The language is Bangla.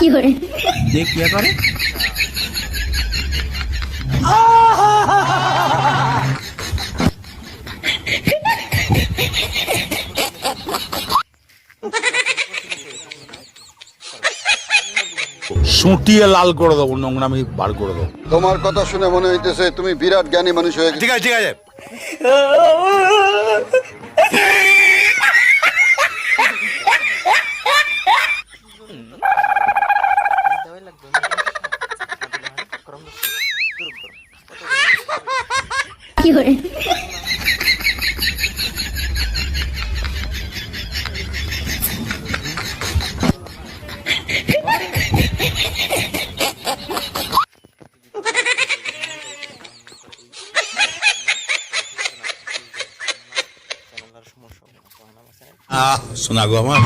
দেখ কি করে সুটিয়ে লাল করে দেবো, নোংরামি বার করে দেবো। তোমার কথা শুনে মনে হইতেছে তুমি বিরাট জ্ঞানী মানুষ হয়ে গেছো। ঠিক আছে ঠিক আছে। শোনা গো আমার